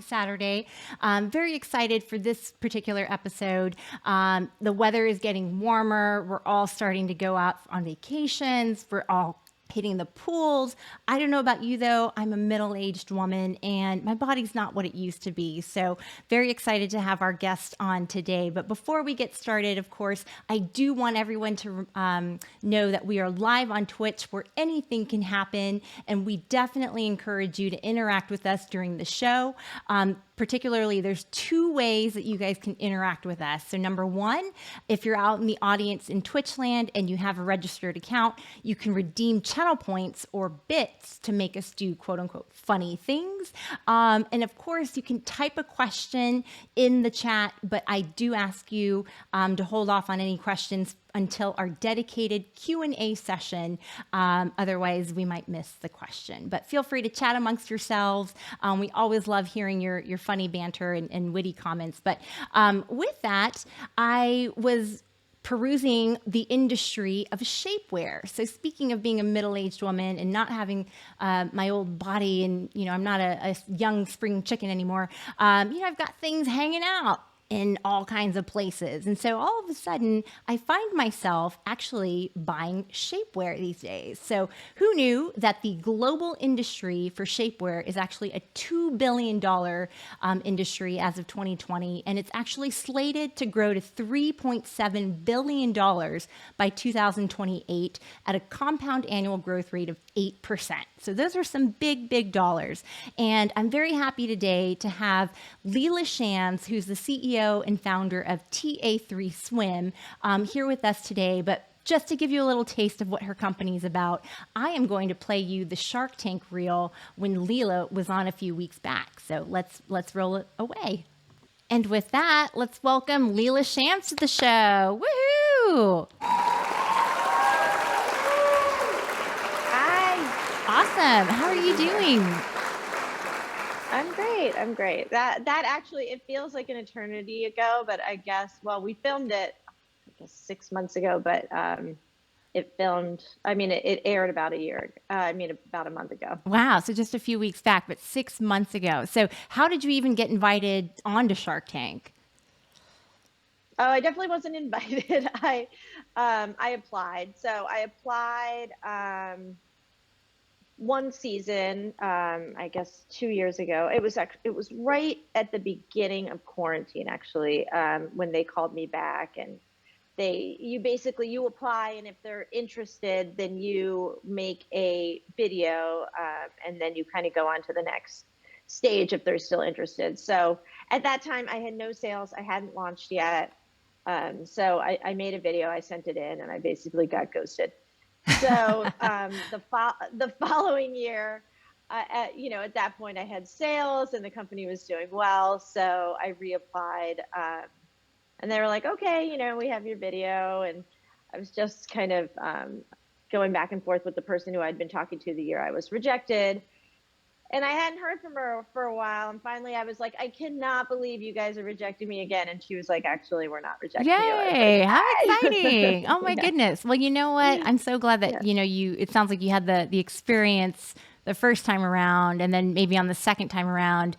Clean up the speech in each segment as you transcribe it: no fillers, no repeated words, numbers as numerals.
Saturday. Very excited for this particular episode. The weather is getting warmer. We're all starting to go out on vacations. We're all hitting the pools. I don't know about you though. I'm a middle-aged woman and my body's not what it used to be. So very excited to have our guest on today. But before we get started, of course, I do want everyone to know that we are live on Twitch where anything can happen. And we definitely encourage you to interact with us during the show. Particularly, there's two ways that you guys can interact with us. So number one, if you're out in the audience in Twitch land and you have a registered account, you can redeem channel points or bits to make us do quote unquote funny things. And of course, you can type a question in the chat, but I do ask you to hold off on any questions until our dedicated Q&A session. Otherwise, we might miss the question. But feel free to chat amongst yourselves. We always love hearing your funny banter and witty comments. But with that, I was perusing the industry of shapewear. So speaking of being a middle-aged woman and not having my old body and, I'm not a young spring chicken anymore, I've got things hanging out in all kinds of places. And so all of a sudden, I find myself actually buying shapewear these days. So who knew that the global industry for shapewear is actually a $2 billion industry as of 2020, and it's actually slated to grow to $3.7 billion by 2028 at a compound annual growth rate of 8%. So those are some big, big dollars. And I'm very happy today to have Leila Shams, who's the CEO and founder of TA3 Swim, here with us today. But just to give you a little taste of what her company is about, I am going to play you the Shark Tank reel when Leila was on a few weeks back. So let's roll it away. And with that, let's welcome Leila Shams to the show. Woohoo! Awesome. How are you doing? I'm great. That actually, it feels like an eternity ago, but I guess, well, we filmed it, 6 months ago, but it aired about about a month ago. Wow. So just a few weeks back, but 6 months ago. So how did you even get invited onto Shark Tank? Oh, I definitely wasn't invited. I applied. So I applied, one season, I guess 2 years ago. It was right at the beginning of quarantine, actually, when they called me back, and you apply, and if they're interested, then you make a video, and then you kind of go on to the next stage if they're still interested. So at that time, I had no sales. I hadn't launched yet. So I made a video, I sent it in, and I basically got ghosted. So the following year, at that point I had sales and the company was doing well. So I reapplied, and they were like, okay, we have your video. And I was just kind of going back and forth with the person who I'd been talking to the year I was rejected. And I hadn't heard from her for a while. And finally I was like, I cannot believe you guys are rejecting me again. And she was like, actually, we're not rejecting you. Yay, how exciting. Oh my goodness. Well, you know what? I'm so glad that, it sounds like you had the experience the first time around, and then maybe on the second time around,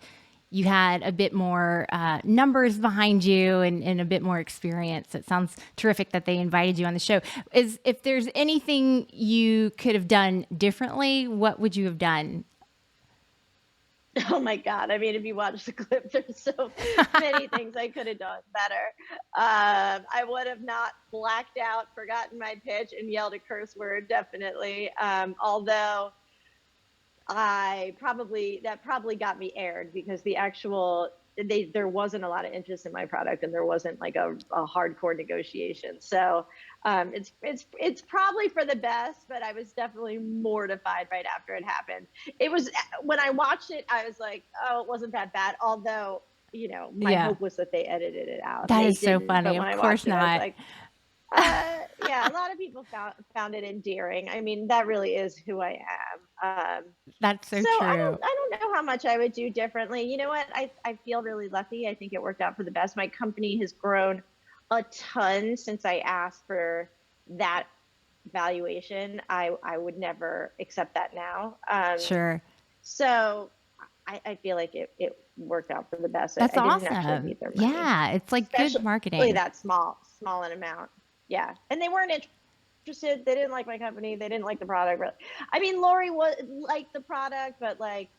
you had a bit more numbers behind you and a bit more experience. It sounds terrific that they invited you on the show. If there's anything you could have done differently, what would you have done? Oh my God. I mean, if you watch the clip, there's so many things I could have done better. I would have not blacked out, forgotten my pitch, and yelled a curse word, definitely. Although that probably got me aired, because there wasn't a lot of interest in my product, and there wasn't like a hardcore negotiation. So it's probably for the best, but I was definitely mortified right after it happened. It was, when I watched it, I was like, oh, it wasned that bad. Although, my hope was that they edited it out. That is so funny. Of course not. Yeah, a lot of people found it endearing. I mean, that really is who I am. That's so true. I don't know how much I would do differently. You know what? I feel really lucky. I think it worked out for the best. My company has grown a ton since I asked for that valuation. I would never accept that now. Sure. So I feel like it worked out for the best. That's I didn't actually awesome. need their money, Yeah, it's like good especially marketing. that small an amount. Yeah, and they weren't interested. They didn't like my company. They didn't like the product. But I mean, Lori was liked the product, but like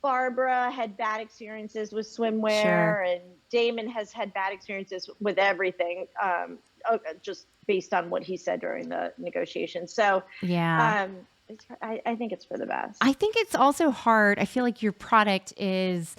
Barbara had bad experiences with Sure. swimwear, and Damon has had bad experiences with everything, just based on what he said during the negotiations. So Yeah. um, I think it's for the best. I think it's also hard. I feel like your product is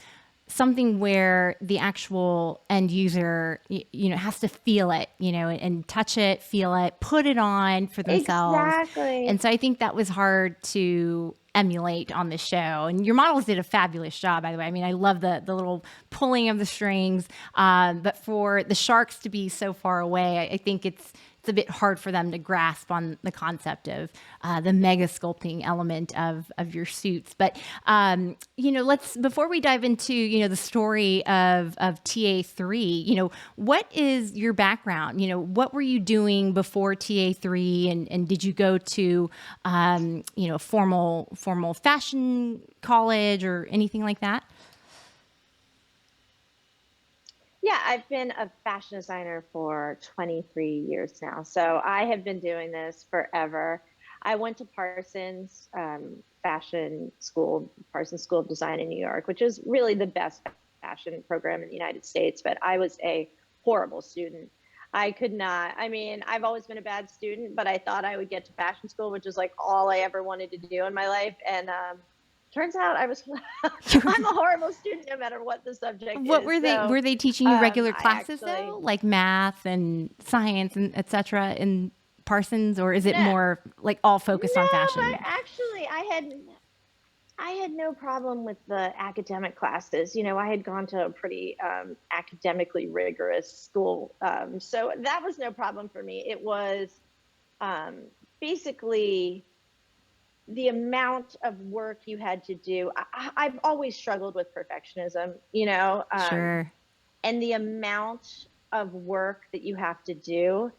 something where the actual end user, has to feel it, and touch it, feel it, put it on for themselves. And Exactly. so I think that was hard to emulate on the show. And your models did a fabulous job, by the way. I mean, I love the little pulling of the strings. But for the sharks to be so far away, I think it's a bit hard for them to grasp on the concept of the mega sculpting element of your suits. But let's before we dive into the story of TA3. What is your background? What were you doing before TA3, and did you go to formal fashion college or anything like that? Yeah, I've been a fashion designer for 23 years now. So I have been doing this forever. I went to Parsons Parsons School of Design in New York, which is really the best fashion program in the United States. But I was a horrible student. I could not, I mean, I've always been a bad student, but I thought I would get to fashion school, which is like all I ever wanted to do in my life. And turns out I was, I'm a horrible student no matter what the subject What is. were they So were they teaching you regular I classes actually, though, like math and science and etc. in Parsons, or is it no, more like all focused no, on fashion? I had no problem with the academic classes. You know, I had gone to a pretty academically rigorous school. So that was no problem for me. It was um, basically the amount of work you had to do. I've always struggled with perfectionism, Sure. and the amount of work that you have to do,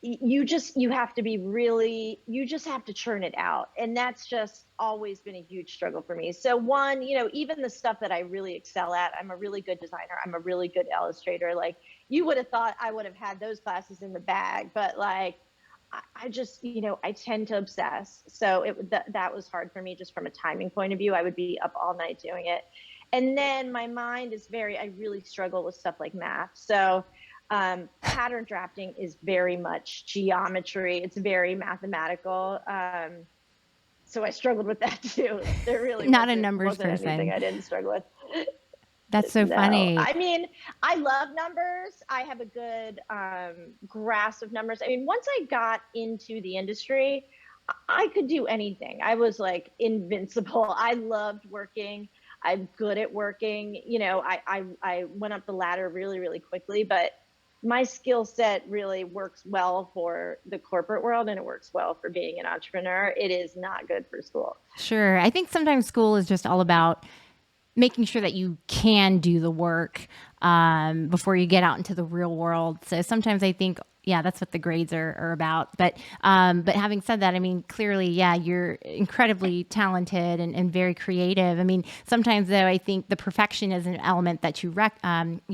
you have to be really, you just have to churn it out, and that's just always been a huge struggle for me. So one, even the stuff that I really excel at, I'm a really good designer, I'm a really good illustrator. Like, you would have thought I would have had those classes in the bag, but like, I just, I tend to obsess. So that was hard for me just from a timing point of view. I would be up all night doing it. And then my mind is I really struggle with stuff like math. So pattern drafting is very much geometry. It's very mathematical. So I struggled with that too. There really Not a numbers wasn't anything person. I didn't struggle with. That's so No, funny. I mean, I love numbers. I have a good grasp of numbers. I mean, once I got into the industry, I could do anything. I was like invincible. I loved working. I'm good at working. I went up the ladder really, really quickly, but my skill set really works well for the corporate world, and it works well for being an entrepreneur. It is not good for school. Sure. I think sometimes school is just all about making sure that you can do the work before you get out into the real world. So sometimes I think, yeah, that's what the grades are about. But having said that, I mean, clearly, yeah, you're incredibly talented and very creative. I mean, sometimes though, I think the perfectionism element that you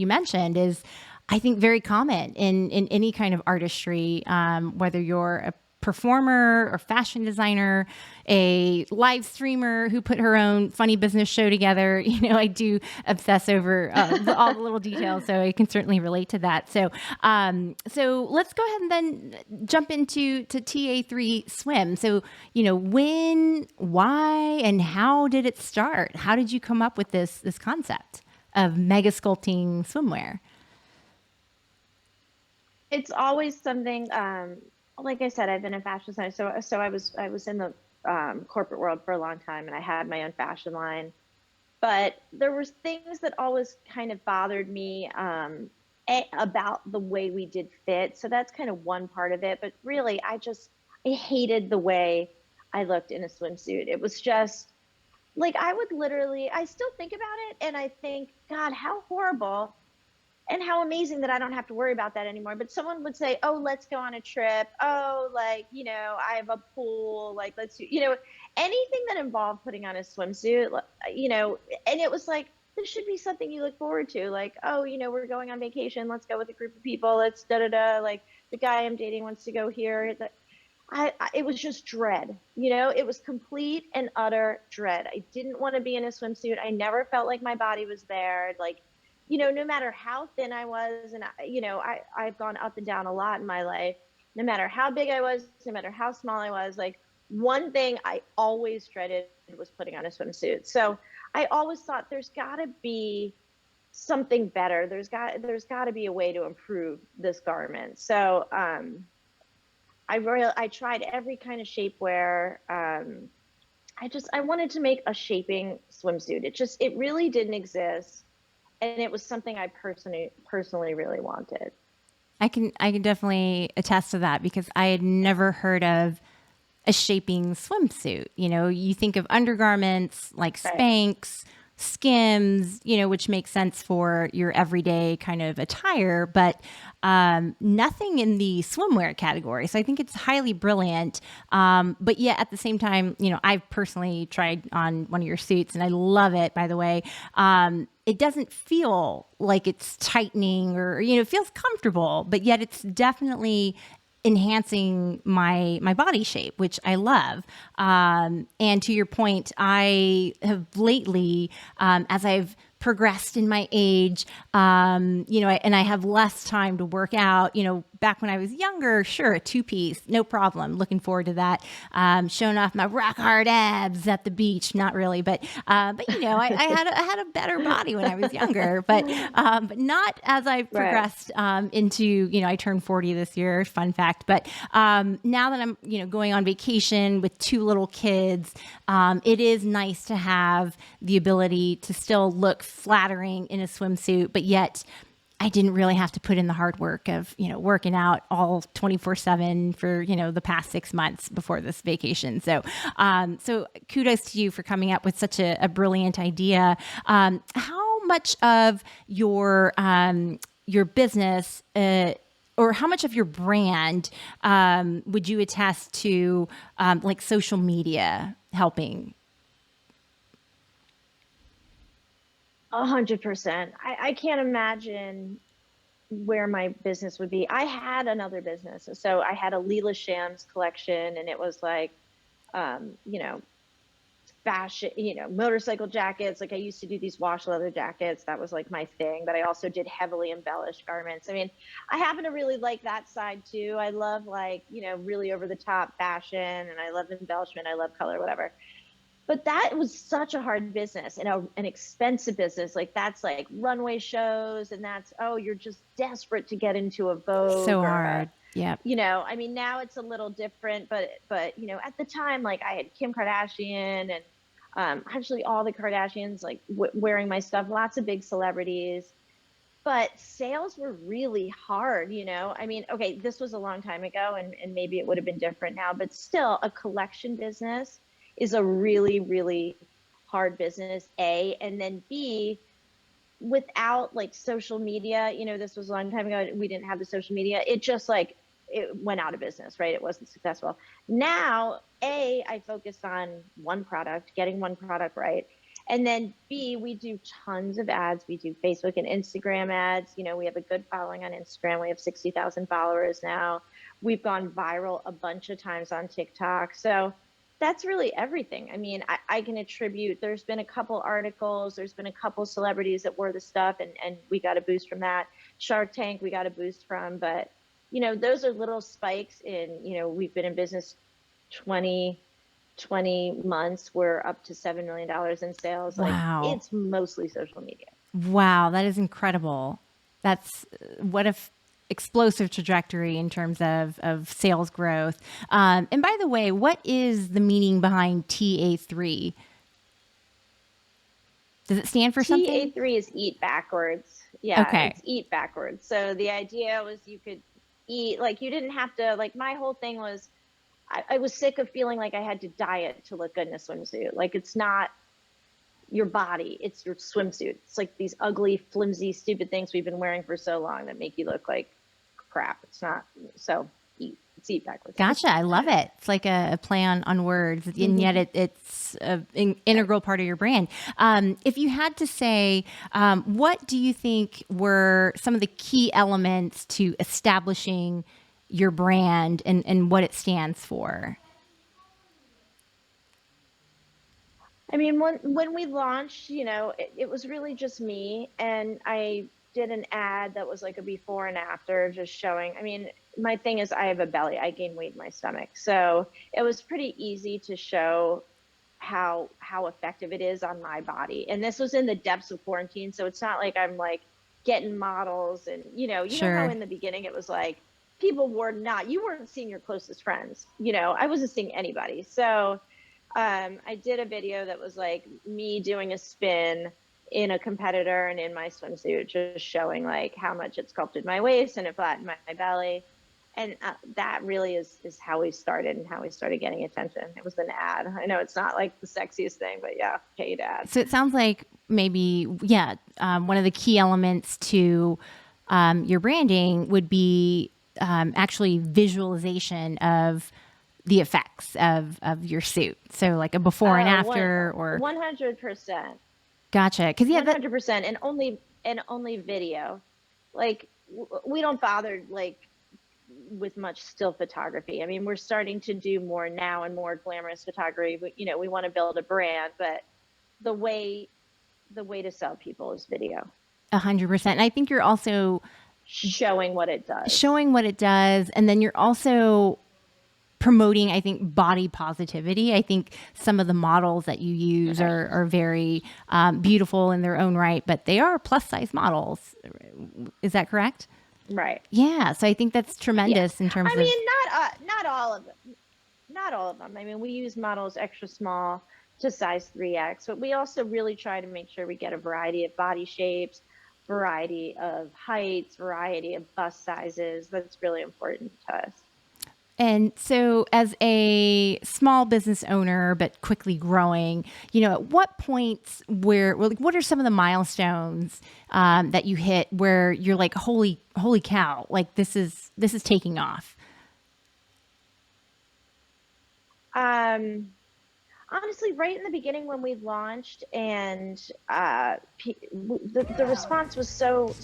mentioned is, I think, very common in any kind of artistry, whether you're a performer or fashion designer, a live streamer who put her own funny business show together. I do obsess over all the little details, so I can certainly relate to that. So let's go ahead and then jump into TA3 Swim. So, when, why, and how did it start? How did you come up with this concept of mega sculpting swimwear? It's always something. Like I said, I've been a fashion designer, so I was in the corporate world for a long time, and I had my own fashion line. But there were things that always kind of bothered me about the way we did fit. So that's kind of one part of it. But really, I hated the way I looked in a swimsuit. It was just like, I still think about it, and I think, God, how horrible and how amazing that I don't have to worry about that anymore. But someone would say, "Oh, let's go on a trip. Oh, like, I have a pool. Like, let's do," anything that involved putting on a swimsuit, you know, and it was like, this should be something you look forward to. Like, oh, you know, we're going on vacation. Let's go with a group of people. Let's da da da. Like, the guy I'm dating wants to go here. It was just dread. You know, it was complete and utter dread. I didn't want to be in a swimsuit. I never felt like my body was there. Like, you know, no matter how thin I was, and you know, I've gone up and down a lot in my life. No matter how big I was, no matter how small I was, like, one thing I always dreaded was putting on a swimsuit. So I always thought there's got to be something better. There's got to be a way to improve this garment. So I tried every kind of shapewear. I wanted to make a shaping swimsuit. It really didn't exist, and it was something I personally really wanted. I can definitely attest to that because I had never heard of a shaping swimsuit. You know, you think of undergarments like Right. Spanx, Skims, you know, which makes sense for your everyday kind of attire, but nothing in the swimwear category. So I think it's highly brilliant. But yet at the same time, you know, I've personally tried on one of your suits and I love it, by the way. It doesn't feel like it's tightening or, you know, it feels comfortable, but yet it's definitely enhancing my body shape, which I love. And to your point, I have lately, as I've progressed in my age, you know, and I have less time to work out. You know, back when I was younger, sure, a two-piece, no problem. Looking forward to that. Showing off my rock hard abs at the beach, not really, but you know, I had a better body when I was younger, but not as I Right. progressed into, you know, I turned 40 this year. Fun fact, but now that I'm, you know, going on vacation with two little kids, it is nice to have the ability to still look flattering in a swimsuit, but yet I didn't really have to put in the hard work of, you know, working out all 24/7 for, you know, the past 6 months before this vacation. So kudos to you for coming up with such a brilliant idea. How much of your business, or how much of your brand would you attest to, like social media helping? 100%. I can't imagine where my business would be. I had another business. So I had a Leila Shams collection, and it was like, you know, fashion, you know, motorcycle jackets. Like, I used to do these wash leather jackets. That was like my thing. But I also did heavily embellished garments. I mean, I happen to really like that side too. I love, like, you know, really over the top fashion, and I love embellishment. I love color, whatever. But that was such a hard business and an expensive business. Like, that's like runway shows, and that's, oh, you're just desperate to get into a So Vogue or a, hard. Yep. you know, I mean, now it's a little different, but you know, at the time, like, I had Kim Kardashian and actually all the Kardashians, like, wearing my stuff, lots of big celebrities. But sales were really hard, you know. I mean, okay, this was a long time ago, and maybe it would have been different now, but still, a collection business is a really, really hard business, A. And then B, without like social media, you know, this was a long time ago. We didn't have the social media. It just, like, it went out of business, right? It wasn't successful. Now, A, I focus on one product, getting one product right. And then B, we do tons of ads. We do Facebook and Instagram ads. You know, we have a good following on Instagram. We have 60,000 followers now. We've gone viral a bunch of times on TikTok. So that's really everything. I mean, I can attribute, there's been a couple articles, there's been a couple celebrities that wore the stuff, and we got a boost from that. Shark Tank, we got a boost from, but, you know, those are little spikes in, you know, we've been in business 20, 20 months. We're up to $7 million in sales. Like, Wow. it's mostly social media. Wow, that is incredible. That's what a explosive trajectory in terms of sales growth. And by the way, what is the meaning behind TA3? Does it stand for something? TA3 is eat backwards. Yeah, Okay. it's eat backwards. So the idea was you could eat, like, you didn't have to, like, my whole thing was, I was sick of feeling like I had to diet to look good in a swimsuit. Like, it's not your body, it's your swimsuit. It's like these ugly, flimsy, stupid things we've been wearing for so long that make you look like crap. It's not. So eat. eat backwards. Gotcha. I love it. It's like a play on words, and yet it's an integral part of your brand. If you had to say, what do you think were some of the key elements to establishing your brand and what it stands for? I mean, when we launched, it was really just me, and I did an ad that was like a before and after, just showing. I mean, my thing is I have a belly. I gain weight in my stomach, so it was pretty easy to show how effective it is on my body. And this was in the depths of quarantine, so it's not like I'm like getting models, and know how Sure. in the beginning it was like you weren't seeing your closest friends. I wasn't seeing anybody. So I did a video that was like me doing a spin in a competitor and in my swimsuit, just showing like how much it sculpted my waist and it flattened my belly. And that really is how we started and how we started getting attention. It was an ad. I know it's not like the sexiest thing, but yeah, paid ad. So it sounds like maybe, yeah, one of the key elements to your branding would be actually visualization of the effects of your suit. So like a before and after, or 100%. gotcha. Because yeah, 100%, and only video. Like we don't bother like with much still photography. I mean, we're starting to do more now and more glamorous photography. But, we want to build a brand, but the way to sell people is video. 100%. And I think you're also showing what it does, and then you're also promoting, I think, body positivity. I think some of the models that you use are very beautiful in their own right, but they are plus size models. Is that correct? Right. Yeah. So I think that's tremendous in terms of. I mean, not all of them. Not all of them. I mean, we use models extra small to size 3X, but we also really try to make sure we get a variety of body shapes, variety of heights, variety of bust sizes. That's really important to us. And so as a small business owner, but quickly growing, at what points what are some of the milestones that you hit where you're like, holy cow, like this is taking off? Honestly, right in the beginning when we launched, and the response was so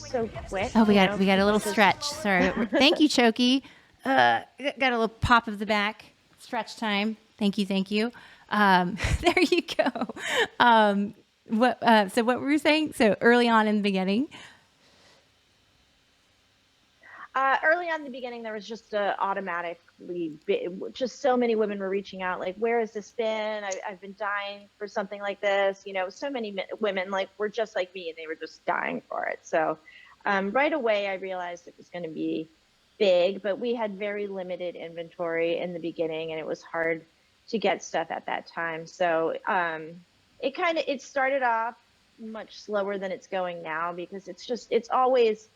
quick. Oh, we got a little stretch. Sorry. Thank you, Choki. Got a little pop of the back. Stretch time. Thank you. There you go. So what were you saying? So early on in the beginning. Early on in the beginning, there was just just so many women were reaching out, like, where has this been? I've been dying for something like this. So many women like were just like me, and they were just dying for it. So right away, I realized it was going to be big, but we had very limited inventory in the beginning, and it was hard to get stuff at that time. So it started off much slower than it's going now, because it's always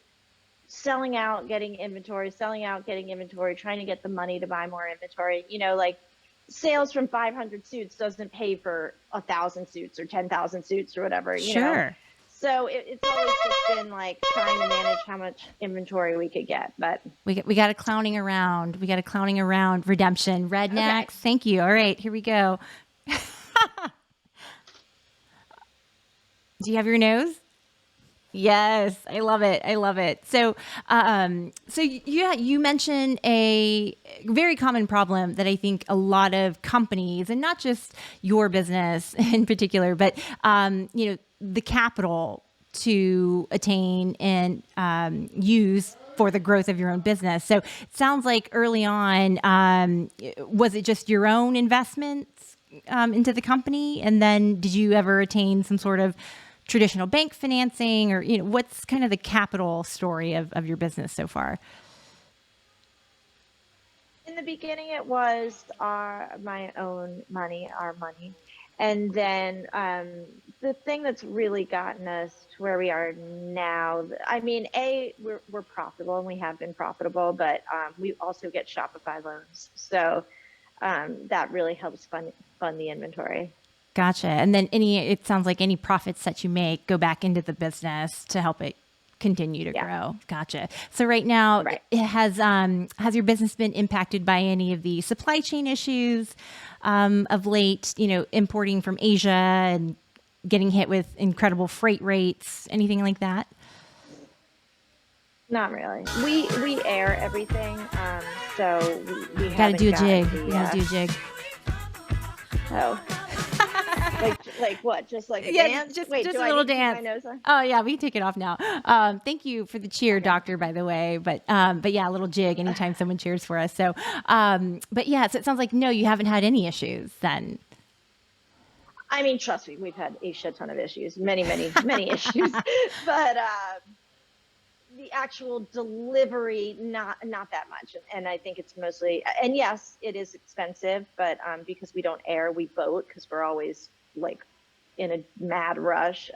selling out, getting inventory, trying to get the money to buy more inventory. Like sales from 500 suits doesn't pay for 1,000 suits or 10,000 suits or whatever. Sure. So it's always just been like trying to manage how much inventory we could get. But we got a clowning around. Redemption. Rednecks. Okay. Thank you. All right, here we go. Do you have your nose? Yes, I love it. So, yeah, you mentioned a very common problem that I think a lot of companies, and not just your business in particular, but the capital to attain and use for the growth of your own business. So it sounds like early on, was it just your own investments into the company, and then did you ever attain some sort of traditional bank financing, or what's kind of the capital story of your business so far? In the beginning, it was my own money, our money. And then the thing that's really gotten us to where we are now, I mean, we're profitable, and we have been profitable, but we also get Shopify loans. So that really helps fund the inventory. Gotcha. And then it sounds like any profits that you make go back into the business to help it continue to Yeah. grow. Gotcha. So right now, Right. has your business been impacted by any of the supply chain issues of late? Importing from Asia and getting hit with incredible freight rates, anything like that? Not really. We air everything, so we Got to do haven't a jig. gotten We the got to do a jig. oh, like what? Just like a Yeah, dance? Wait, just do a I little need to keep my dance. nose on? Oh yeah, we can take it off now. Thank you for the cheer, Okay. doctor, by the way. But yeah, a little jig anytime someone cheers for us. So, but yeah, so it sounds like no, you haven't had any issues then. I mean, trust me, we've had a shit ton of issues, many issues, but the actual delivery, not that much. And I think it's mostly, and yes, it is expensive, but because we don't air, we boat because we're always like in a mad rush.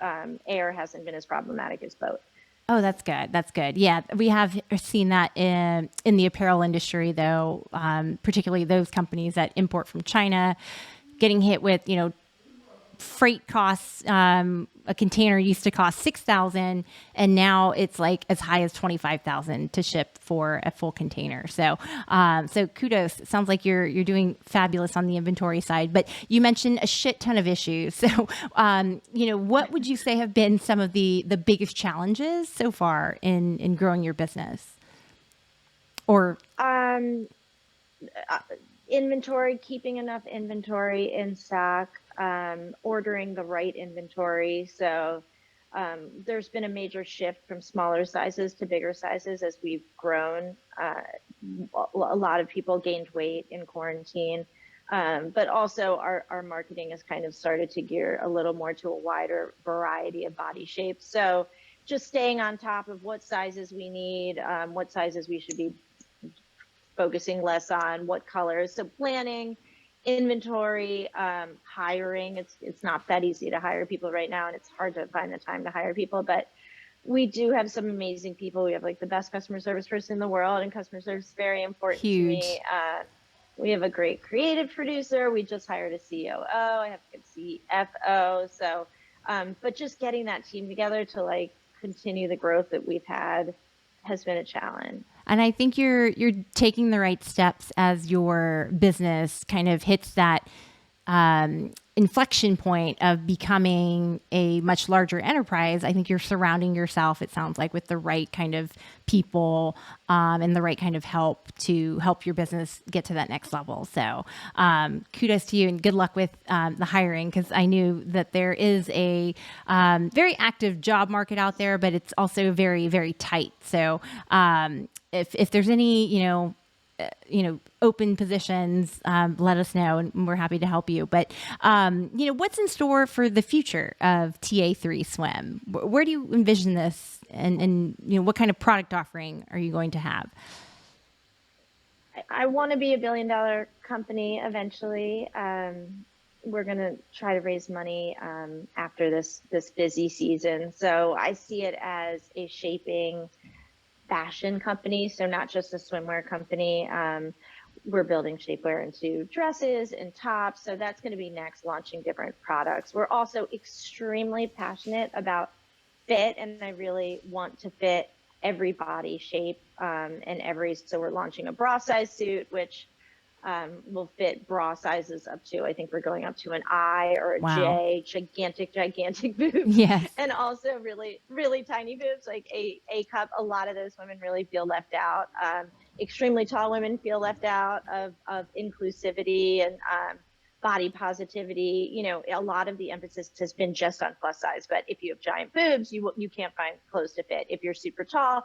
Air hasn't been as problematic as boat. Oh, that's good. That's good. Yeah, we have seen that in the apparel industry, though, particularly those companies that import from China, getting hit with freight costs. A container used to cost $6,000, and now it's like as high as $25,000 to ship for a full container. So kudos. It sounds like you're doing fabulous on the inventory side. But you mentioned a shit ton of issues. So, what would you say have been some of the biggest challenges so far in growing your business? Or Um, Inventory, keeping enough inventory in stock, ordering the right inventory. So there's been a major shift from smaller sizes to bigger sizes as we've grown. A lot of people gained weight in quarantine, but also our marketing has kind of started to gear a little more to a wider variety of body shapes. So just staying on top of what sizes we need, what sizes we should be focusing less on, what colors. So planning, inventory, hiring. It's not that easy to hire people right now, and it's hard to find the time to hire people. But we do have some amazing people. We have like the best customer service person in the world, and customer service is very important to me. huge. We have a great creative producer. We just hired a COO. I have a good CFO. So, but just getting that team together to like continue the growth that we've had has been a challenge. And I think you're taking the right steps as your business kind of hits that inflection point of becoming a much larger enterprise. I think you're surrounding yourself, it sounds like, with the right kind of people and the right kind of help to help your business get to that next level. So kudos to you and good luck with the hiring, because I knew that there is a very active job market out there, but it's also very, very tight. So if there's any, open positions, let us know and we're happy to help you. But, what's in store for the future of TA3 Swim? Where do you envision this and what kind of product offering are you going to have? I want to be a billion-dollar company eventually. We're going to try to raise money after this busy season. So I see it as a shaping fashion company, so not just a swimwear company. We're building shapewear into dresses and tops, so that's going to be next, launching different products. We're also extremely passionate about fit, and I really want to fit every body shape so we're launching a bra size suit, which will fit bra sizes up to, I think we're going up to an I or a Wow. J, gigantic boobs, Yes. and also really, really tiny boobs, like a cup. A lot of those women really feel left out. Extremely tall women feel left out of inclusivity and body positivity. A lot of the emphasis has been just on plus size, but if you have giant boobs, you can't find clothes to fit. If you're super tall,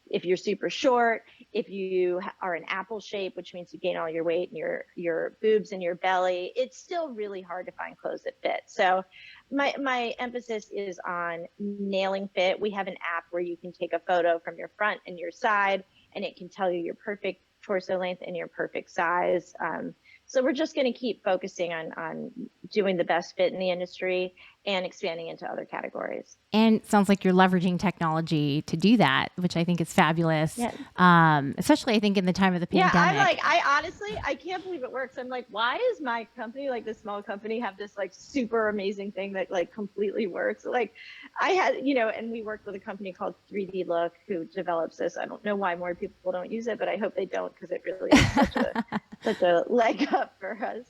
if you're super short, if you are an apple shape, which means you gain all your weight in your boobs and your belly, it's still really hard to find clothes that fit. So my emphasis is on nailing fit. We have an app where you can take a photo from your front and your side, and it can tell you your perfect torso length and your perfect size. So we're just going to keep focusing on doing the best fit in the industry and expanding into other categories. And it sounds like you're leveraging technology to do that, which I think is fabulous. Yeah. Especially I think in the time of the Yeah, pandemic. I honestly, I can't believe it works. I'm like, why is my company, like this small company, have this like super amazing thing that like completely works? Like I had, and we worked with a company called 3D Look who develops this. I don't know why more people don't use it, but I hope they don't, because it really is such a leg up for us.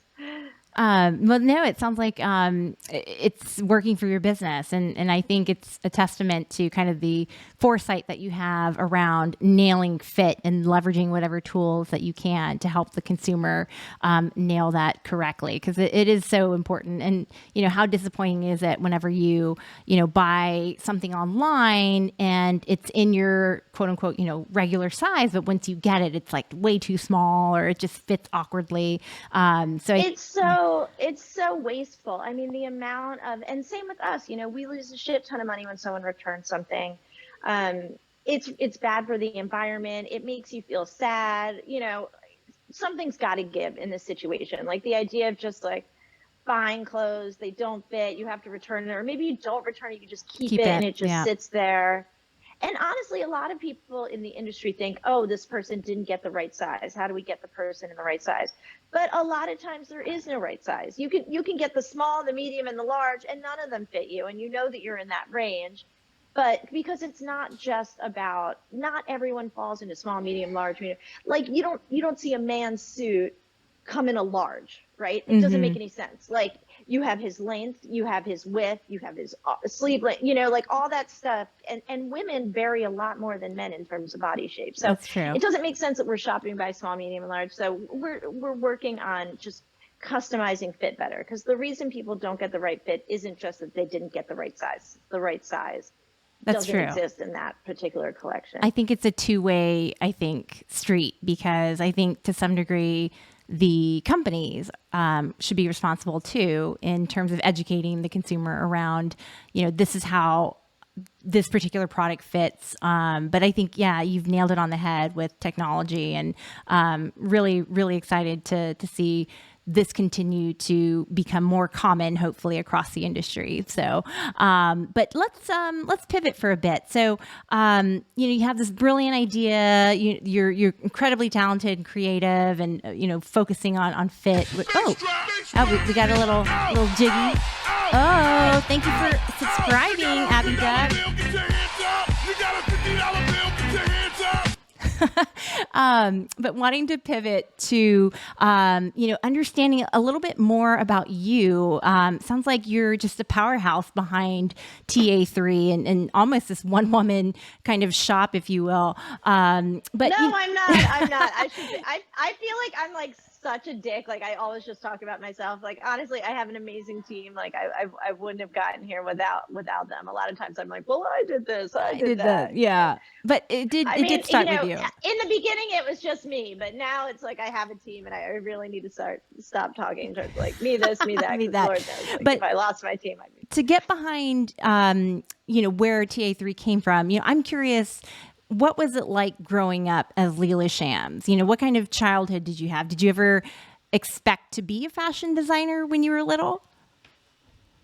Well, no, it sounds like it's working for your business. And I think it's a testament to kind of the foresight that you have around nailing fit and leveraging whatever tools that you can to help the consumer nail that correctly. Because it is so important. And, how disappointing is it whenever you buy something online and it's in your quote unquote, regular size, but once you get it, it's like way too small or it just fits awkwardly. It's so wasteful. I mean, the amount of, and same with us, we lose a shit ton of money when someone returns something. It's bad for the environment. It makes you feel sad. Something's got to give in this situation. Like the idea of just like buying clothes, they don't fit, you have to return it, or maybe you don't return it, you just keep it and it just sits there. And honestly, a lot of people in the industry think, oh, this person didn't get the right size. How do we get the person in the right size? But a lot of times there is no right size. You can get the small, the medium, and the large, and none of them fit you. And you know that you're in that range. But because it's not just about, not everyone falls into small, medium, large. Like you don't see a man's suit come in a large, right? It doesn't make any sense. Like you have his length, you have his width, you have his sleeve length, like all that stuff. And women vary a lot more than men in terms of body shape. So that's true. It doesn't make sense that we're shopping by small, medium, and large. So we're working on just customizing fit better, because the reason people don't get the right fit isn't just that they didn't get the right size. The right size doesn't exist in that particular collection. I think it's a two-way, street, because I think to some degree the companies should be responsible too in terms of educating the consumer around, this is how this particular product fits. But I think, you've nailed it on the head with technology, and really, really excited to see this continue to become more common, hopefully across the industry. So, but let's pivot for a bit. So, you have this brilliant idea. You're incredibly talented and creative, and focusing on fit. Oh, we got a little jiggy. Oh, thank you for subscribing, Abby Duck. But wanting to pivot to, understanding a little bit more about you. Sounds like you're just a powerhouse behind TA3 and almost this one woman kind of shop, if you will. But no, I'm not. I feel like I'm like such a dick. Like I always just talk about myself. Like honestly, I have an amazing team. Like I wouldn't have gotten here without them. A lot of times I'm like, well, I did this, I did that. Yeah. But it did start with you. In the beginning, it was just me, but now it's like I have a team, and I really need to stop talking to like me this, me that. Me that. Lord knows, like, but if I lost my team, I'd be... To get behind, where TA3 came from. I'm curious, what was it like growing up as Leila Shams? What kind of childhood did you have? Did you ever expect to be a fashion designer when you were little?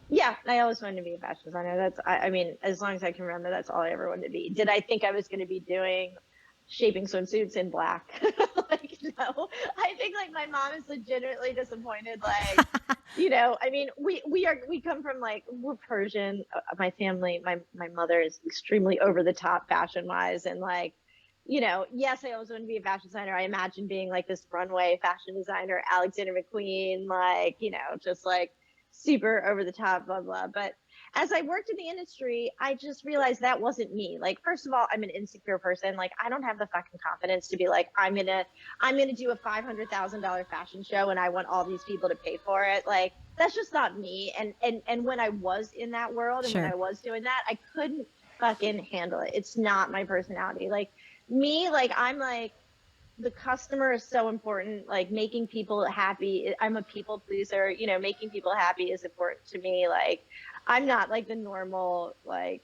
Yeah, I always wanted to be a fashion designer. I mean, as long as I can remember, that's all I ever wanted to be. Did I think I was going to be doing shaping swimsuits in black? Like, no. I think like my mom is legitimately disappointed. Like, I mean, we come from like, we're Persian. My family, my mother is extremely over the top fashion wise, and like, yes, I always wanted to be a fashion designer. I imagine being like this runway fashion designer, Alexander McQueen, like, just like super over the top, blah, blah. But as I worked in the industry, I just realized that wasn't me. Like, first of all, I'm an insecure person. Like, I don't have the fucking confidence to be like, I'm gonna do a $500,000 fashion show and I want all these people to pay for it. Like, that's just not me. And when I was in that world and when I was doing that, I couldn't fucking handle it. It's not my personality. Like me, like I'm like, the customer is so important, like making people happy. I'm a people pleaser, making people happy is important to me. Like I'm not like the normal like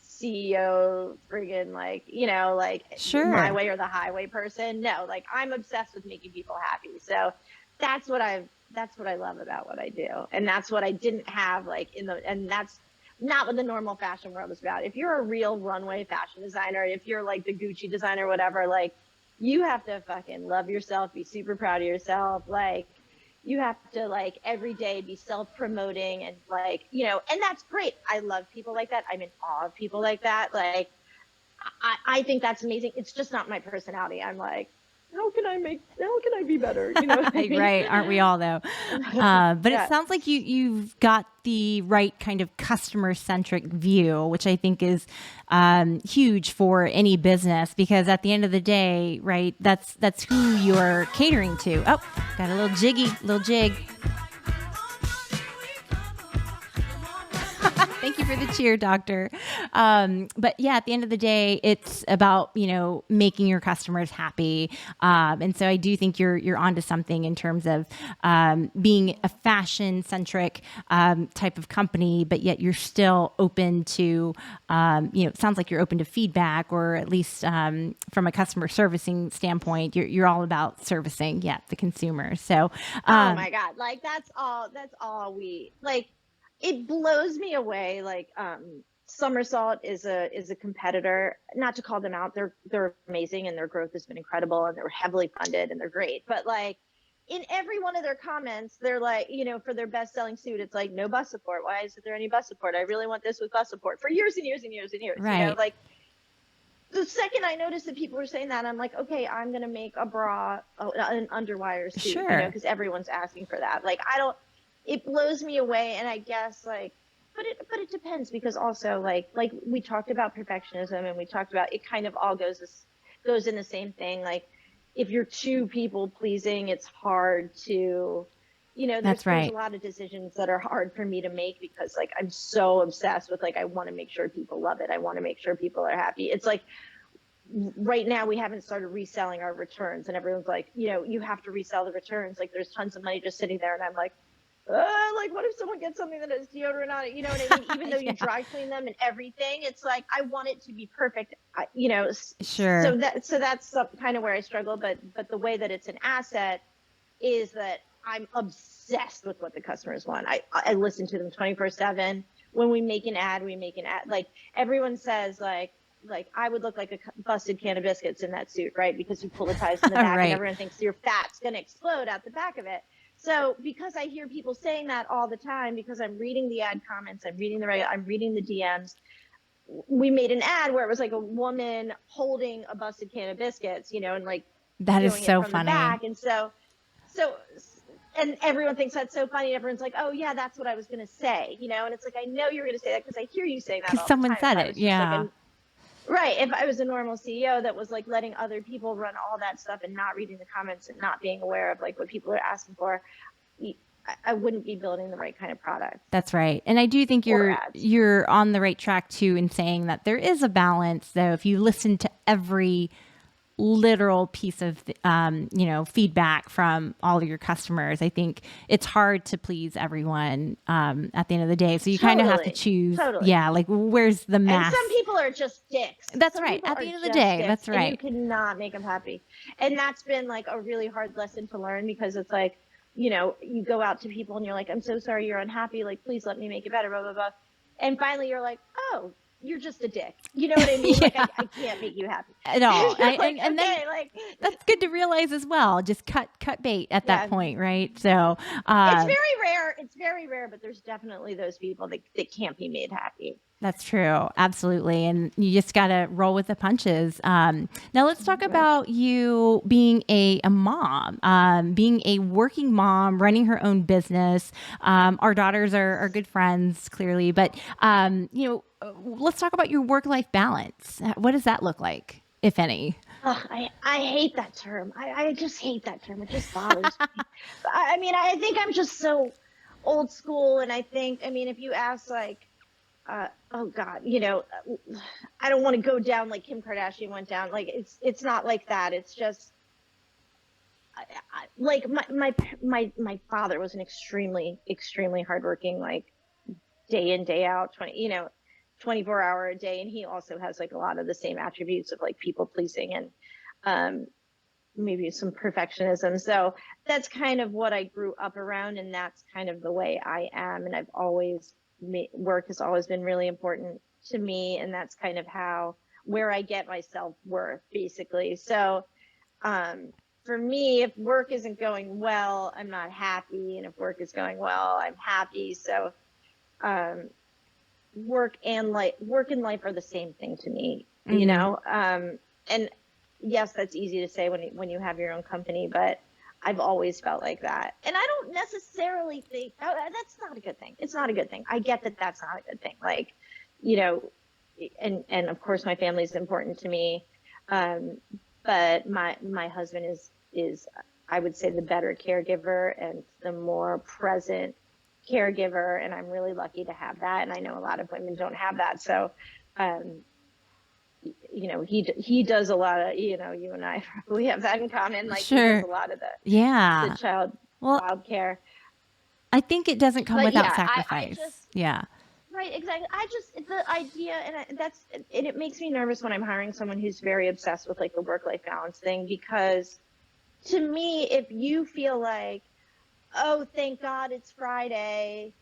CEO friggin' like, like my way or the highway person. No, like I'm obsessed with making people happy. So that's what I've that's what I love about what I do. And that's what I didn't have like and that's not what the normal fashion world is about. If you're a real runway fashion designer, if you're like the Gucci designer, whatever, like you have to fucking love yourself, be super proud of yourself. Like you have to like every day be self-promoting and like, and that's great. I love people like that. I'm in awe of people like that. Like I think that's amazing. It's just not my personality. I'm like, how can I be better? You know what I mean? Right. Aren't we all though? But it Yeah. sounds like you've got the right kind of customer centric view, which I think is huge for any business, because at the end of the day, right, that's who you're catering to. Oh, got a little jig. Thank you for the cheer, doctor. But yeah, at the end of the day, it's about, making your customers happy. And so I do think you're onto something in terms of being a fashion centric type of company, but yet you're still open to, it sounds like you're open to feedback, or at least from a customer servicing standpoint, you're all about servicing, the consumer. So, oh my God, like that's all we like. It blows me away. Like, Somersault is a competitor. Not to call them out, they're amazing and their growth has been incredible and they're heavily funded and they're great. But like in every one of their comments, they're like, for their best selling suit, it's like no bus support. Why isn't there any bus support? I really want this with bus support for years and years and years and years. right. Like the second I noticed that people were saying that, I'm like, okay, I'm gonna make a bra, an underwire suit, Sure. because everyone's asking for that. Like I don't. It blows me away, and I guess like, but it depends, because also like we talked about perfectionism, and we talked about it kind of all goes in the same thing. Like if you're too people pleasing, it's hard to, That's there's right. a lot of decisions that are hard for me to make, because like I'm so obsessed with like I want to make sure people love it. I want to make sure people are happy. It's like right now we haven't started reselling our returns, and everyone's like, you have to resell the returns. Like there's tons of money just sitting there, and I'm like, like what if someone gets something that has deodorant on it? You know what I mean? Even though you dry clean them and everything, it's like I want it to be perfect. Sure. So that's kind of where I struggle. But the way that it's an asset is that I'm obsessed with what the customers want. I listen to them 24/7. When we make an ad, like everyone says like I would look like a busted can of biscuits in that suit, right? Because you pull the ties in the back, Right. and everyone thinks your fat's going to explode out the back of it. So because I hear people saying that all the time, because I'm reading the ad comments, I'm reading the DMs. We made an ad where it was like a woman holding a busted can of biscuits, and like that is doing so it from funny. the back. And so, and everyone thinks that's so funny. Everyone's like, oh yeah, that's what I was going to say, and it's like, I know you're going to say that because I hear you saying that all the time. Because someone said it. Yeah. Right. If I was a normal CEO that was like letting other people run all that stuff and not reading the comments and not being aware of like what people are asking for, I wouldn't be building the right kind of product. That's right. And I do think you're on the right track too in saying that there is a balance, though. If you listen to every literal piece of feedback from all of your customers, I think it's hard to please everyone at the end of the day. So you kind of have to choose. Totally. Yeah, like where's the mass? And some people are just dicks. That's right. At the end of the day, that's right. And you cannot make them happy. And that's been like a really hard lesson to learn, because it's like, you go out to people and you're like, I'm so sorry you're unhappy. Like, please let me make it better, blah, blah, blah. And finally you're like, oh, you're just a dick. You know what I mean? Yeah. Like, I can't make you happy at all. Like, and okay, then like that's good to realize as well. Just cut bait at that point, right? So it's very rare. It's very rare, but there's definitely those people that can't be made happy. That's true. Absolutely. And you just got to roll with the punches. Now let's talk about you being a mom, being a working mom, running her own business. Our daughters are good friends, clearly, but, let's talk about your work-life balance. What does that look like, if any? I hate that term. I just hate that term. It just bothers me. I mean, I think I'm just so old school. And if you ask like, oh God, I don't want to go down like Kim Kardashian went down. Like it's not like that. It's just like my father was an extremely hardworking, like day in, day out, 24-hour a day. And he also has like a lot of the same attributes of like people pleasing. And, maybe some perfectionism. So that's kind of what I grew up around, and that's kind of the way I am. And I've always work has always been really important to me, and that's kind of where I get my self-worth, basically. So for me, if work isn't going well, I'm not happy, and if work is going well, I'm happy. So work and life are the same thing to me, you know. And yes, that's easy to say when you have your own company, but I've always felt like that. And I don't necessarily think that's not a good thing. It's not a good thing. I get that that's not a good thing. Like, you know, and of course my family is important to me. But my husband is I would say the better caregiver and the more present caregiver, and I'm really lucky to have that. And I know a lot of women don't have that. So you know, he does a lot of, you know, you and I probably have that in common. Like, Sure. he does a lot of the child care. I think it doesn't come But without yeah, sacrifice. I just, Yeah. right, exactly. The idea, and it makes me nervous when I'm hiring someone who's very obsessed with like the work-life balance thing, because to me, if you feel like, oh, thank God it's Friday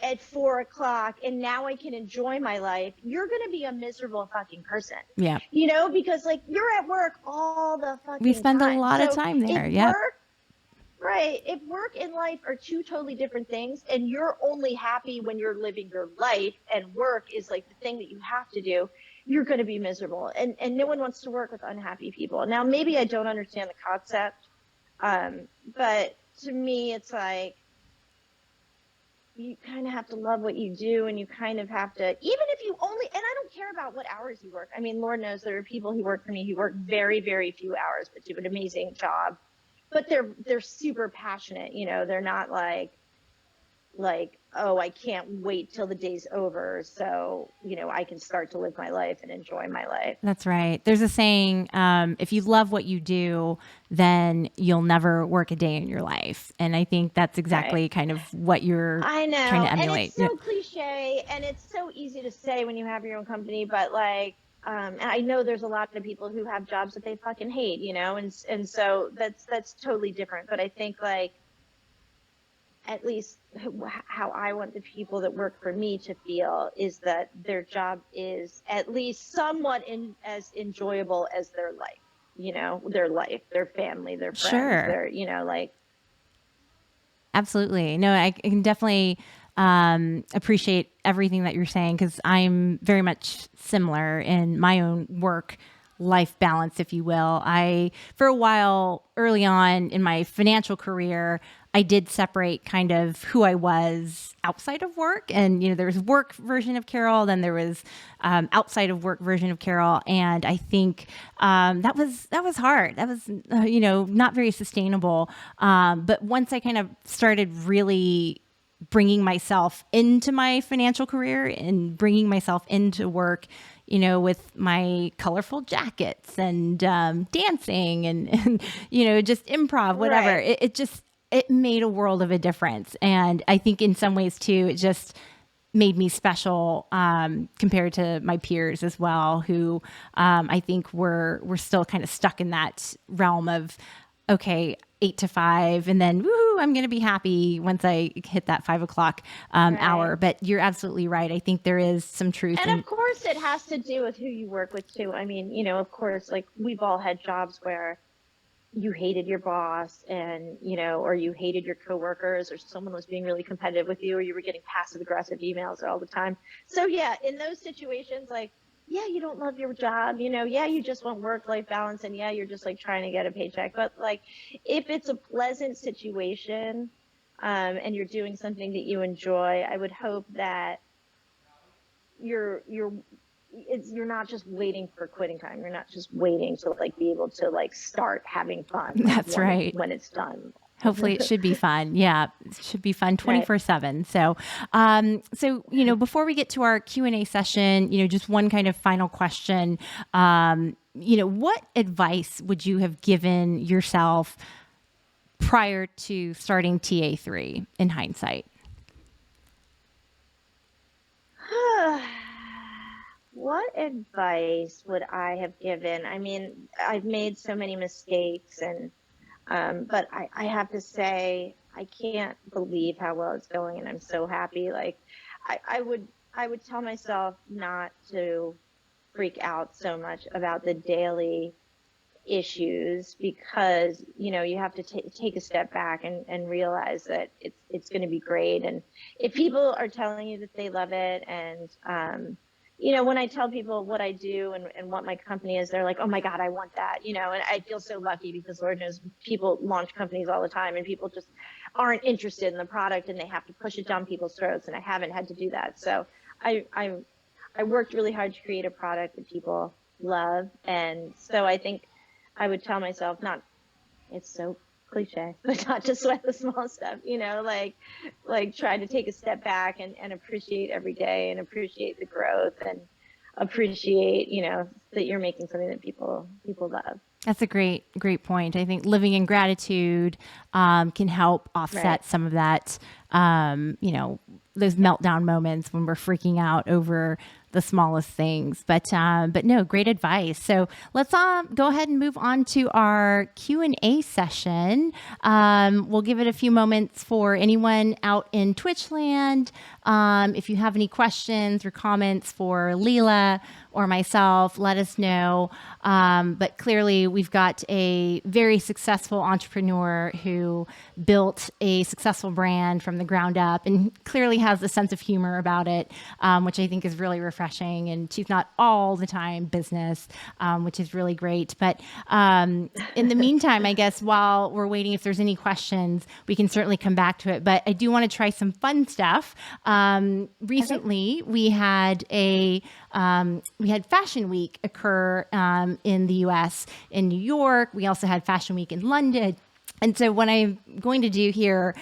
at 4 o'clock and now I can enjoy my life, you're going to be a miserable fucking person. Yeah. You know, because like you're at work all the fucking time. We spend a lot of time there. Yeah. Right. If work and life are two totally different things, and you're only happy when you're living your life and work is like the thing that you have to do, you're going to be miserable. And no one wants to work with unhappy people. Now, maybe I don't understand the concept. But to me, it's like, you kind of have to love what you do, and you kind of have to, even if you only, and I don't care about what hours you work. I mean, Lord knows there are people who work for me who work very, very few hours, but do an amazing job. But they're super passionate, you know. They're not like, oh, I can't wait till the day's over, so, you know, I can start to live my life and enjoy my life. That's right. There's a saying, if you love what you do, then you'll never work a day in your life. And I think that's exactly kind of what you're trying to emulate. And it's so cliche, and it's so easy to say when you have your own company, but like, and I know there's a lot of people who have jobs that they fucking hate, you know, and so that's totally different. But I think, like, at least how I want the people that work for me to feel is that their job is at least somewhat as enjoyable as their life, you know, their life, their family, their friends, their, you know, like. Absolutely. No, I can definitely appreciate everything that you're saying, because I'm very much similar in my own work life balance, if you will. For a while early on in my financial career, I did separate kind of who I was outside of work. And, you know, there was work version of Carol, then there was outside of work version of Carol. And I think that was hard. That was, you know, not very sustainable. But once I kind of started really bringing myself into my financial career and bringing myself into work, you know, with my colorful jackets and dancing and, you know, just improv, whatever. Right. It made a world of a difference. And I think in some ways too, it just made me special compared to my peers as well, who I think we're still kind of stuck in that realm of, okay, 8 to 5, and then woohoo, I'm going to be happy once I hit that 5 o'clock hour. But you're absolutely right. I think there is some truth. And of course it has to do with who you work with too. I mean, you know, of course, like, we've all had jobs where you hated your boss, and, you know, or you hated your coworkers, or someone was being really competitive with you, or you were getting passive aggressive emails all the time. So yeah, in those situations, like, yeah, you don't love your job, you know, yeah, you just want work-life balance, and yeah, you're just like trying to get a paycheck. But like, if it's a pleasant situation, and you're doing something that you enjoy, I would hope that you're not just waiting for quitting time. You're not just waiting to like be able to like start having fun. Like, that's right. When it's done. Hopefully it should be fun. Yeah, it should be fun 24/7. So, you know, before we get to our Q&A session, you know, just one kind of final question. You know, what advice would you have given yourself prior to starting TA3 in hindsight? what advice would I have given? I mean, I've made so many mistakes, and but I have to say, I can't believe how well it's going, and I'm so happy. Like, I would tell myself not to freak out so much about the daily issues, because you have to take a step back and realize that it's going to be great. And if people are telling you that they love it, and when I tell people what I do and what my company is, they're like, oh my God, I want that. And I feel so lucky, because Lord knows people launch companies all the time, and people just aren't interested in the product, and they have to push it down people's throats, and I haven't had to do that. So I worked really hard to create a product that people love. And so I think I would tell myself, it's so cliche, but not to sweat the small stuff, like try to take a step back and appreciate every day, and appreciate the growth, and appreciate, that you're making something that people love. That's a great point. I think living in gratitude can help offset some of that, those meltdown moments when we're freaking out over the smallest things. But no, great advice. So let's go ahead and move on to our Q&A session. We'll give it a few moments for anyone out in Twitch land. If you have any questions or comments for Leila or myself, let us know. But clearly, we've got a very successful entrepreneur who built a successful brand from the ground up, and clearly has a sense of humor about it, which I think is really refreshing. And she's not all the time business, which is really great. But in the meantime, I guess while we're waiting, if there's any questions, we can certainly come back to it. But I do want to try some fun stuff. Recently, we had Fashion Week occur in the U.S. in New York. We also had Fashion Week in London. And so what I'm going to do here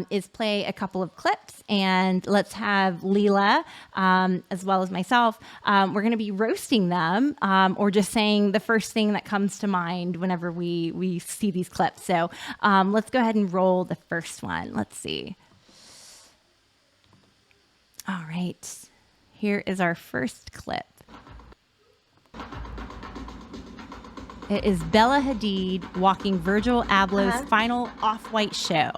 is play a couple of clips, and let's have Leila, as well as myself, we're going to be roasting them, or just saying the first thing that comes to mind whenever we see these clips. So let's go ahead and roll the first one. Let's see. All right. Here is our first clip. It is Bella Hadid walking Virgil Abloh's final Off-White show.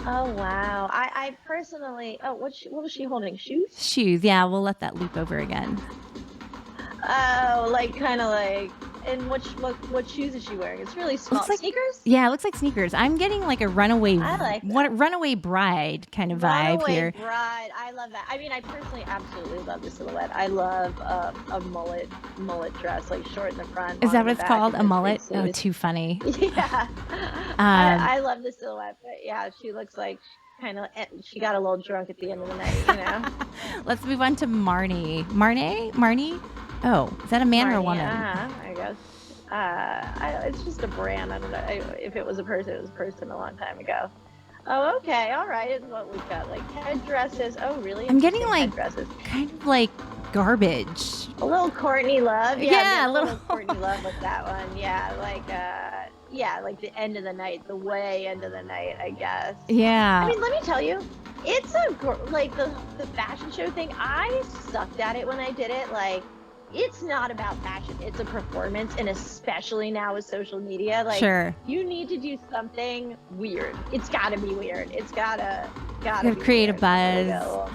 Oh, wow. I personally, what was she holding? Shoes? Shoes, yeah. We'll let that loop over again. Oh, kind of like, and what shoes is she wearing? It's really small. Looks like sneakers? Yeah, it looks like sneakers. I'm getting like a runaway, runaway bride kind of vibe here. Runaway bride. I love that. I mean, I personally absolutely love the silhouette. I love a mullet dress, like short in the front. Is that what it's called? A mullet? Oh, too funny. Yeah. I love the silhouette, but yeah, she looks like she got a little drunk at the end of the night, Let's move on to Marnie. Marnie? Oh, is that a man or a woman? I guess. It's just a brand. I don't know. If it was a person, it was a person a long time ago. Oh, okay. All right. It's what we've got. Like headdresses. Oh, really? I'm getting like headdresses. Kind of like garbage. A little Courtney Love. Yeah, a little Courtney Love with that one. Yeah, like the end of the night, the way end of the night, I guess. Yeah. I mean, let me tell you, it's the fashion show thing. I sucked at it when I did it. Like, it's not about fashion, it's a performance, and especially now with social media, like, sure, you need to do something weird. It's gotta be weird. It's gotta create a buzz. A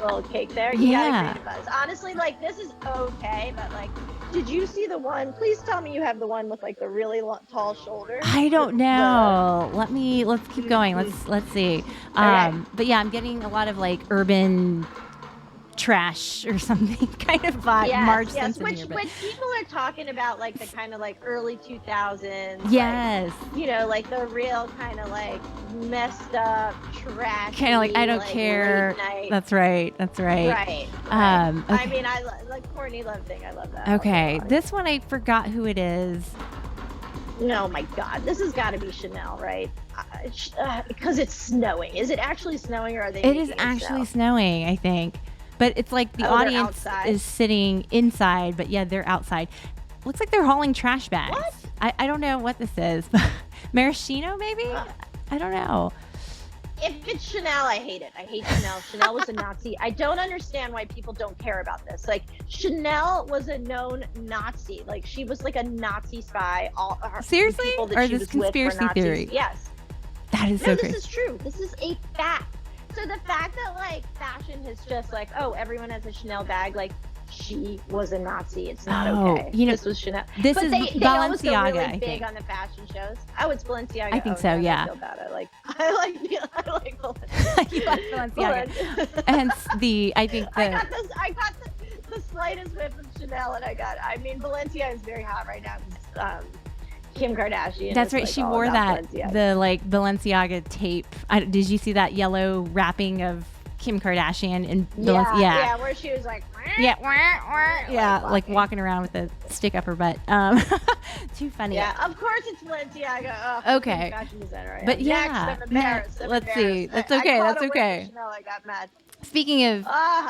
little cake there. You gotta create a buzz. Honestly, like, this is okay, but like, did you see the one? Please tell me you have the one with like the really tall shoulders. I don't know. Let's keep going. Let's see. Okay. But yeah, I'm getting a lot of like urban trash or something kind of vibe. Yes, which people are talking about, like the kind of like early 2000s. Yes. Like, like the real kind of like messed up trash. Kind of like, I don't care. That's right. Right. Okay. I mean, I like Courtney Love thing. I love that. Okay. This one, I forgot who it is. Oh my God. This has got to be Chanel, right? Because it's snowing. Is it actually snowing, or are they? It is actually snowing, I think. But it's like the audience is sitting inside, but yeah, they're outside. Looks like they're hauling trash bags. What? I don't know what this is. Maraschino, maybe? I don't know. If it's Chanel, I hate it. I hate Chanel. Chanel was a Nazi. I don't understand why people don't care about this. Like, Chanel was a known Nazi. Like, she was like a Nazi spy. The Seriously? people that Or she this was with were conspiracy Nazis. theory? Yes. That is No, so this crazy. is true. This is a fact. So the fact that like fashion has just like, oh, everyone has a Chanel bag, like she was a Nazi. It's not okay. This was Chanel. This but is they always go Balenciaga, really I big think. on the fashion shows. Oh, it's Balenciaga. I think oh, so, no, yeah. I feel bad. I like Balenciaga. You like Balenciaga. And I got the slightest whiff of Chanel, and I mean, Balenciaga is very hot right now. Kim Kardashian. That's right. Like She wore that, the like Balenciaga tape. Did you see that yellow wrapping of Kim Kardashian in Balenciaga? Yeah, where she was like, like walking around with a stick up her butt. Too funny. Yeah, of course it's Balenciaga. Oh, okay. Fashion designer. But yeah, let's see. That's okay. That's okay. Chanel, I got mad. Speaking of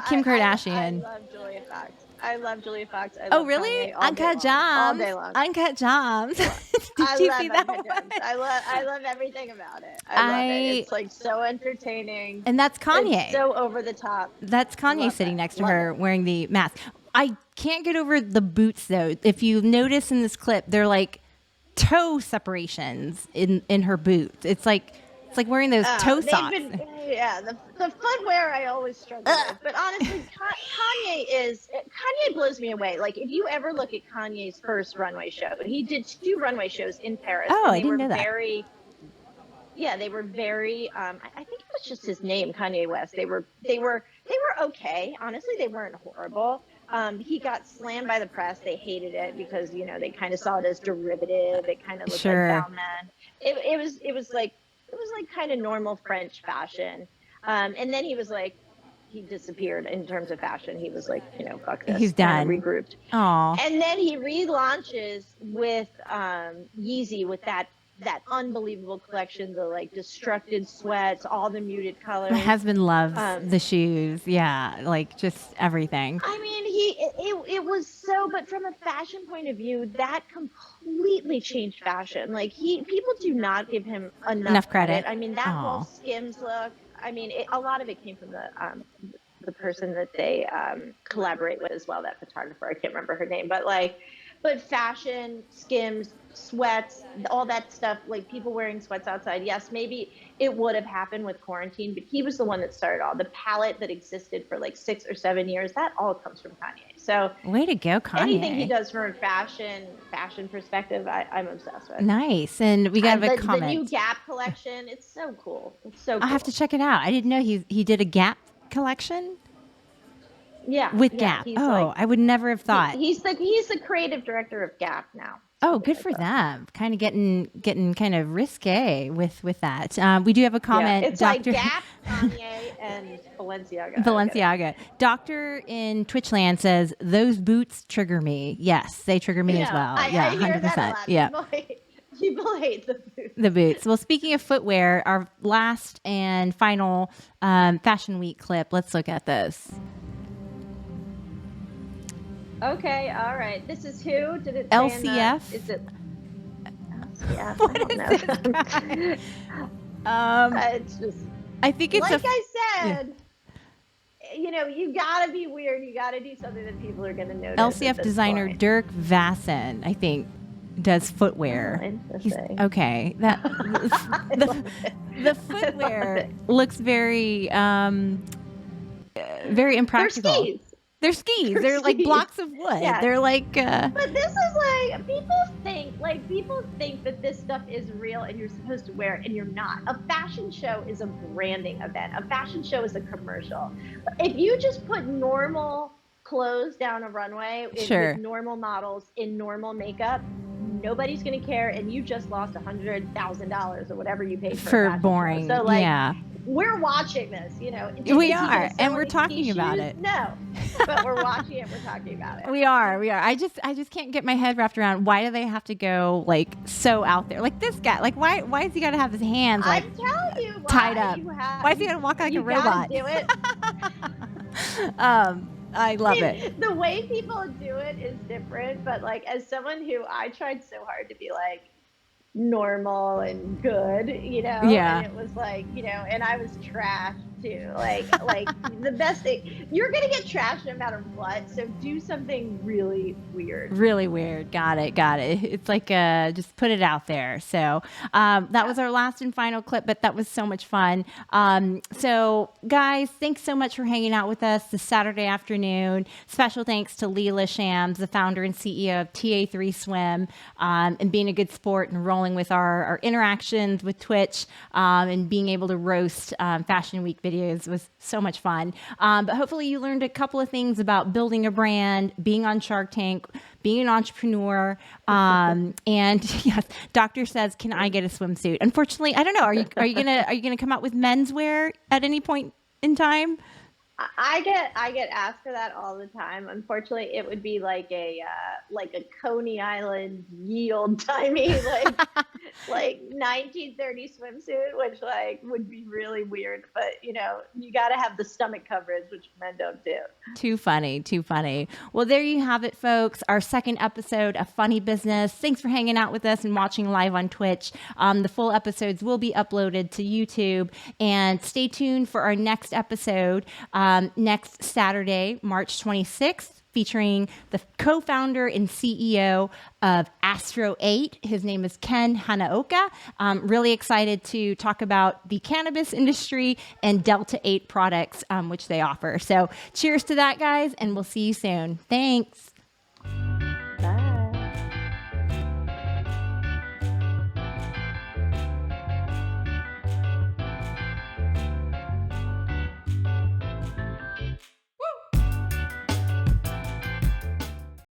Kim Kardashian. I love Julia Fox. I love Julia Fox. Oh, really? Uncut Gems. All day long. Uncut Gems. Did you see that one? I love everything about it. I love it. It's like so entertaining. And that's Kanye. It's so over the top. That's Kanye sitting next to her wearing the mask. I can't get over the boots though. If you notice in this clip, they're like toe separations in her boots. It's like wearing those toe socks. The footwear I always struggle with. But honestly, Kanye blows me away. Like, if you ever look at Kanye's first runway show, he did 2 runway shows in Paris. Oh, I didn't know that. They were very. I think it was just his name, Kanye West. They were okay. Honestly, they weren't horrible. He got slammed by the press. They hated it because they kind of saw it as derivative. It kind of looked like Balmain. It was like kind of normal French fashion. And then he disappeared in terms of fashion. He was like, fuck this. He's done. Regrouped. Aww. And then he relaunches with Yeezy with that unbelievable collection, the like destructed sweats, all the muted colors. My husband loves the shoes. Yeah, like just everything. I mean, it was so, but from a fashion point of view, that completely changed fashion. Like people do not give him enough credit. I mean, that whole Skims look. I mean, a lot of it came from the person that they collaborate with as well, that photographer. I can't remember her name, but fashion, Skims, sweats, all that stuff, like people wearing sweats outside. Yes, maybe it would have happened with quarantine, but he was the one that started all. The palette that existed for like 6 or 7 years, that all comes from Kanye. So way to go, Kanye. Anything he does from a fashion perspective, I'm obsessed with. Nice. And we got a comment. The new Gap collection, it's so cool. It's so cool. I have to check it out. I didn't know he did a Gap collection. Yeah. With Gap. Oh, I would never have thought. He's the creative director of Gap now. Oh, good for them. Kind of getting kind of risque with that. We do have a comment. Yeah, it's Dr. like Gap, Kanye, and Balenciaga. Doctor in Twitchland says, those boots trigger me. Yes, they trigger me as well. I hear 100%. That a lot. Yeah. People hate the boots. The boots. Well, speaking of footwear, our last and final Fashion Week clip. Let's look at this. Okay, all right. This is who? Did it say LCF? Is it LCF? What is this guy? It's just. I think it's like I said. Yeah. You gotta be weird. You gotta do something that people are gonna notice. LCF designer Dirk Vasson, I think, does footwear. Interesting. Okay. That the footwear looks very very impractical. They're skis. They're like blocks of wood. Yeah. They're like. But this is like people think that this stuff is real and you're supposed to wear it, and you're not. A fashion show is a branding event. A fashion show is a commercial. If you just put normal clothes down a runway with normal models in normal makeup, nobody's gonna care, and you just lost $100,000 or whatever you paid for boring. Show. So we're watching this, We are, and we're talking about it. No, but we're watching it. We're talking about it. We are. I just can't get my head wrapped around why do they have to go like so out there? Like this guy, like why has he got to have his hands like I'm telling you, tied up? Why is he got to walk like a robot? Do it. I love it. The way people do it is different, but like as someone who I tried so hard to be like, normal and good, and Yeah. it was like, and I was trashed too. Like the best thing, you're gonna get trashed no matter what. So do something really weird. Really weird. Got it. Got it. It's like just put it out there. So that Yeah. was our last and final clip, but that was so much fun. So guys, thanks so much for hanging out with us this Saturday afternoon. Special thanks to Leila Shams, the founder and CEO of TA3 Swim, and being a good sport and rolling with our interactions with Twitch, and being able to roast Fashion Week videos was so much fun. But hopefully you learned a couple of things about building a brand, being on Shark Tank, being an entrepreneur, and yes, doctor says, "Can I get a swimsuit?" Unfortunately, I don't know. Are you gonna come out with menswear at any point in time? I get asked for that all the time. Unfortunately, it would be like a Coney Island ye old timey like 1930 swimsuit, which like would be really weird. But you got to have the stomach coverage, which men don't do. Too funny, too funny. Well, there you have it, folks. Our second episode of Funny Business. Thanks for hanging out with us and watching live on Twitch. The full episodes will be uploaded to YouTube. And stay tuned for our next episode next Saturday, March 26th. Featuring the co-founder and CEO of Astro 8. His name is Ken Hanaoka. Really excited to talk about the cannabis industry and Delta 8 products, which they offer. So cheers to that, guys, and we'll see you soon. Thanks.